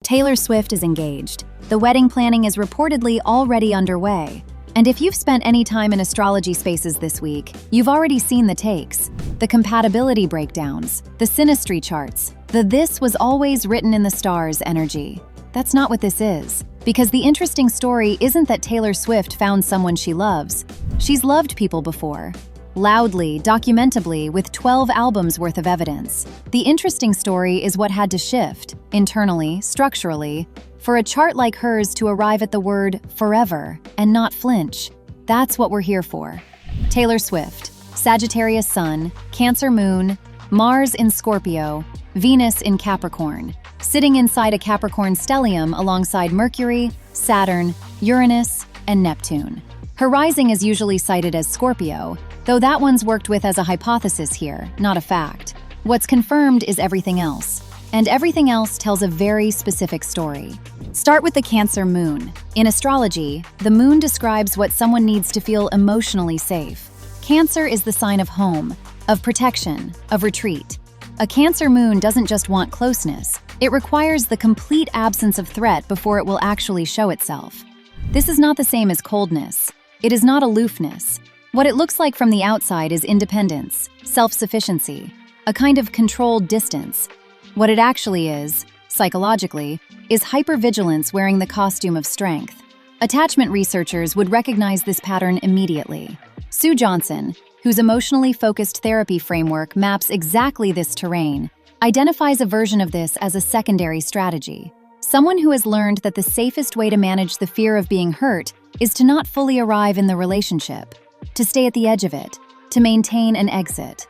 Taylor Swift is engaged. The wedding planning is reportedly already underway. And if you've spent any time in astrology spaces this week, you've already seen the takes, the compatibility breakdowns, the Synastry charts, the "this was always written in the stars" energy. That's not what this is. Because the interesting story isn't that Taylor Swift found someone she loves. She's loved people before. Loudly, documentably, with 12 albums worth of evidence. The interesting story is what had to shift, internally, structurally, for a chart like hers to arrive at the word forever and not flinch. That's what we're here for. Taylor Swift, Sagittarius Sun, Cancer Moon, Mars in Scorpio, Venus in Capricorn, sitting inside a Capricorn stellium alongside Mercury, Saturn, Uranus, and Neptune. Her rising is usually cited as Scorpio, though that one's worked with as a hypothesis here, not a fact. What's confirmed is everything else. And everything else tells a very specific story. Start with the Cancer moon. In astrology, the moon describes what someone needs to feel emotionally safe. Cancer is the sign of home, of protection, of retreat. A Cancer moon doesn't just want closeness, it requires the complete absence of threat before it will actually show itself. This is not the same as coldness. It is not aloofness. What it looks like from the outside is independence, self-sufficiency, a kind of controlled distance. What it actually is, psychologically, is hypervigilance wearing the costume of strength. Attachment researchers would recognize this pattern immediately. Sue Johnson, whose emotionally focused therapy framework maps exactly this terrain, identifies a version of this as a secondary strategy. Someone who has learned that the safest way to manage the fear of being hurt is to not fully arrive in the relationship, to stay at the edge of it, to maintain an exit.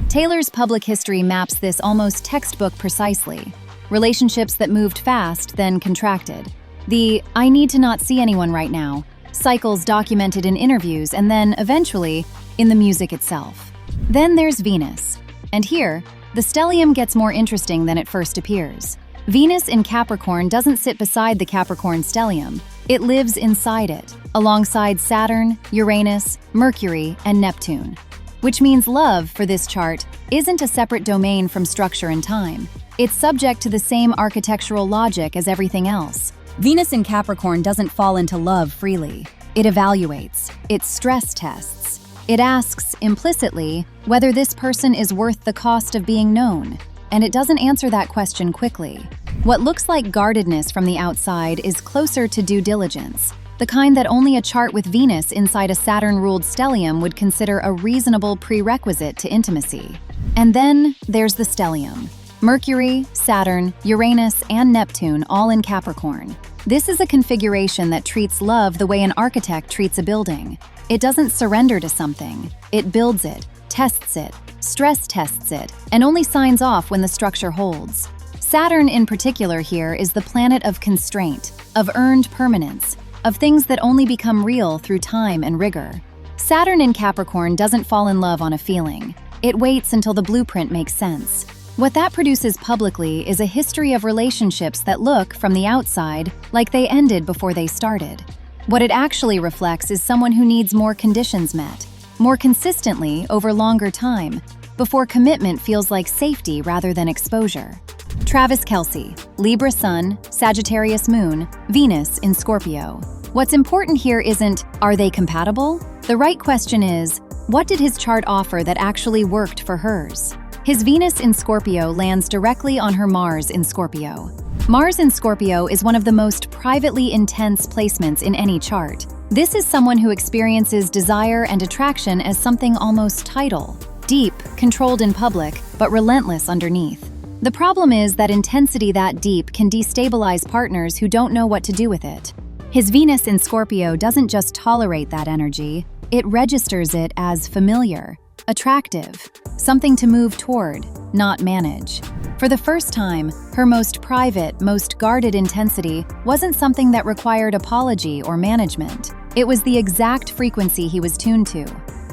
Taylor's public history maps this almost textbook precisely. Relationships that moved fast, then contracted. The "I need to not see anyone right now" cycles documented in interviews and then, eventually, in the music itself. Then there's Venus. And here, the stellium gets more interesting than it first appears. Venus in Capricorn doesn't sit beside the Capricorn stellium. It lives inside it, alongside Saturn, Uranus, Mercury, and Neptune. Which means love, for this chart, isn't a separate domain from structure and time. It's subject to the same architectural logic as everything else. Venus in Capricorn doesn't fall into love freely. It evaluates. It stress tests. It asks, implicitly, whether this person is worth the cost of being known. And it doesn't answer that question quickly. What looks like guardedness from the outside is closer to due diligence, the kind that only a chart with Venus inside a Saturn-ruled stellium would consider a reasonable prerequisite to intimacy. And then there's the stellium. Mercury, Saturn, Uranus, and Neptune all in Capricorn. This is a configuration that treats love the way an architect treats a building. It doesn't surrender to something. It builds it, tests it, stress tests it, and only signs off when the structure holds. Saturn in particular here is the planet of constraint, of earned permanence, of things that only become real through time and rigor. Saturn in Capricorn doesn't fall in love on a feeling. It waits until the blueprint makes sense. What that produces publicly is a history of relationships that look, from the outside, like they ended before they started. What it actually reflects is someone who needs more conditions met, more consistently over longer time, before commitment feels like safety rather than exposure. Travis Kelce, Libra Sun, Sagittarius Moon, Venus in Scorpio. What's important here isn't, are they compatible? The right question is, what did his chart offer that actually worked for hers? His Venus in Scorpio lands directly on her Mars in Scorpio. Mars in Scorpio is one of the most privately intense placements in any chart. This is someone who experiences desire and attraction as something almost tidal, deep, controlled in public, but relentless underneath. The problem is that intensity that deep can destabilize partners who don't know what to do with it. His Venus in Scorpio doesn't just tolerate that energy, it registers it as familiar, attractive, something to move toward, not manage. For the first time, her most private, most guarded intensity wasn't something that required apology or management. It was the exact frequency he was tuned to.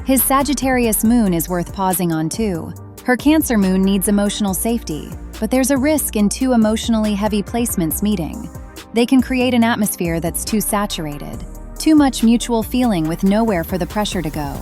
His Sagittarius moon is worth pausing on too. Her Cancer moon needs emotional safety, but there's a risk in two emotionally heavy placements meeting. They can create an atmosphere that's too saturated, too much mutual feeling with nowhere for the pressure to go.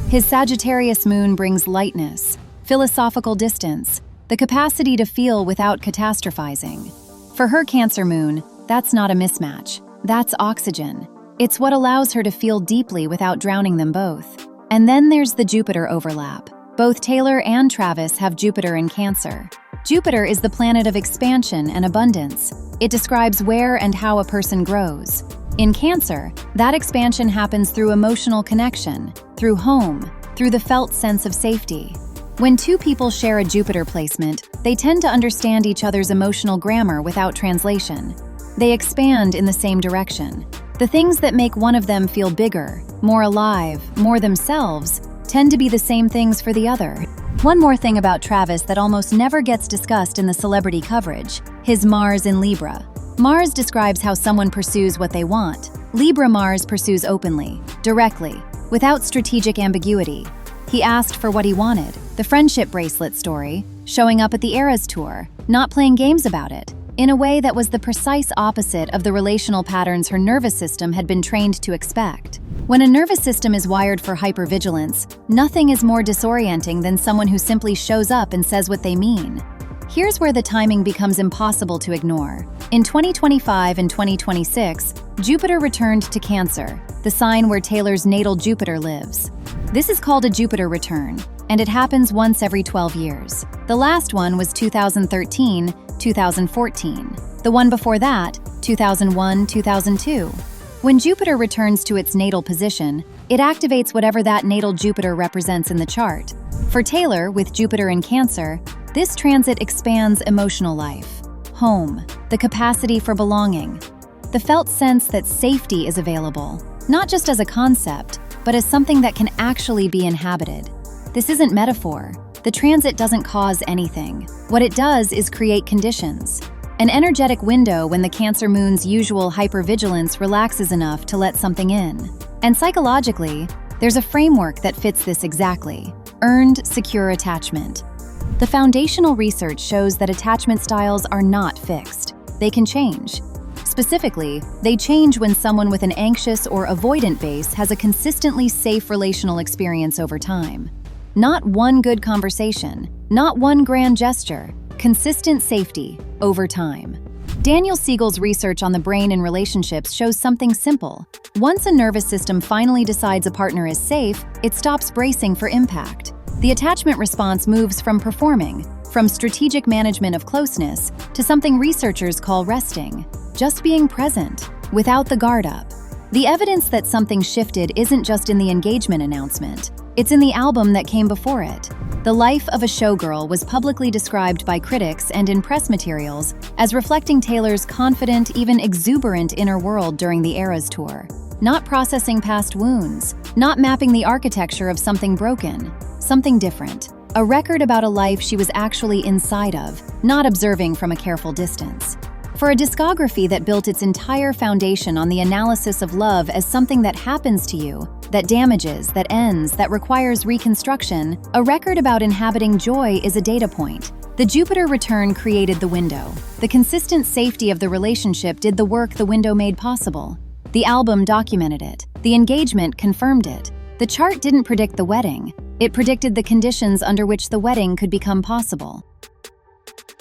His Sagittarius moon brings lightness, philosophical distance, the capacity to feel without catastrophizing. For her Cancer moon, that's not a mismatch. That's oxygen. It's what allows her to feel deeply without drowning them both. And then there's the Jupiter overlap. Both Taylor and Travis have Jupiter in Cancer. Jupiter is the planet of expansion and abundance. It describes where and how a person grows. In Cancer, that expansion happens through emotional connection, through home, through the felt sense of safety. When two people share a Jupiter placement, they tend to understand each other's emotional grammar without translation. They expand in the same direction. The things that make one of them feel bigger, more alive, more themselves, tend to be the same things for the other. One more thing about Travis that almost never gets discussed in the celebrity coverage: his Mars in Libra. Mars describes how someone pursues what they want. Libra Mars pursues openly, directly, without strategic ambiguity. He asked for what he wanted, the friendship bracelet story, showing up at the Eras tour, not playing games about it, in a way that was the precise opposite of the relational patterns her nervous system had been trained to expect. When a nervous system is wired for hypervigilance, nothing is more disorienting than someone who simply shows up and says what they mean. Here's where the timing becomes impossible to ignore. In 2025 and 2026, Jupiter returned to Cancer, the sign where Taylor's natal Jupiter lives. This is called a Jupiter return, and it happens once every 12 years. The last one was 2013, 2014. The one before that, 2001, 2002. When Jupiter returns to its natal position, it activates whatever that natal Jupiter represents in the chart. For Taylor, with Jupiter in Cancer, this transit expands emotional life, home, the capacity for belonging, the felt sense that safety is available, not just as a concept, but as something that can actually be inhabited. This isn't metaphor. The transit doesn't cause anything. What it does is create conditions. An energetic window when the Cancer moon's usual hypervigilance relaxes enough to let something in. And psychologically, there's a framework that fits this exactly: earned, secure attachment. The foundational research shows that attachment styles are not fixed. They can change. Specifically, they change when someone with an anxious or avoidant base has a consistently safe relational experience over time. Not one good conversation, not one grand gesture, consistent safety over time. Daniel Siegel's research on the brain and relationships shows something simple. Once a nervous system finally decides a partner is safe, it stops bracing for impact. The attachment response moves from performing, from strategic management of closeness, to something researchers call resting, just being present, without the guard up. The evidence that something shifted isn't just in the engagement announcement, it's in the album that came before it. The Life of a Showgirl was publicly described by critics and in press materials as reflecting Taylor's confident, even exuberant inner world during the Eras tour. Not processing past wounds, not mapping the architecture of something broken, something different. A record about a life she was actually inside of, not observing from a careful distance. For a discography that built its entire foundation on the analysis of love as something that happens to you, that damages, that ends, that requires reconstruction, a record about inhabiting joy is a data point. The Jupiter return created the window. The consistent safety of the relationship did the work the window made possible. The album documented it. The engagement confirmed it. The chart didn't predict the wedding. It predicted the conditions under which the wedding could become possible.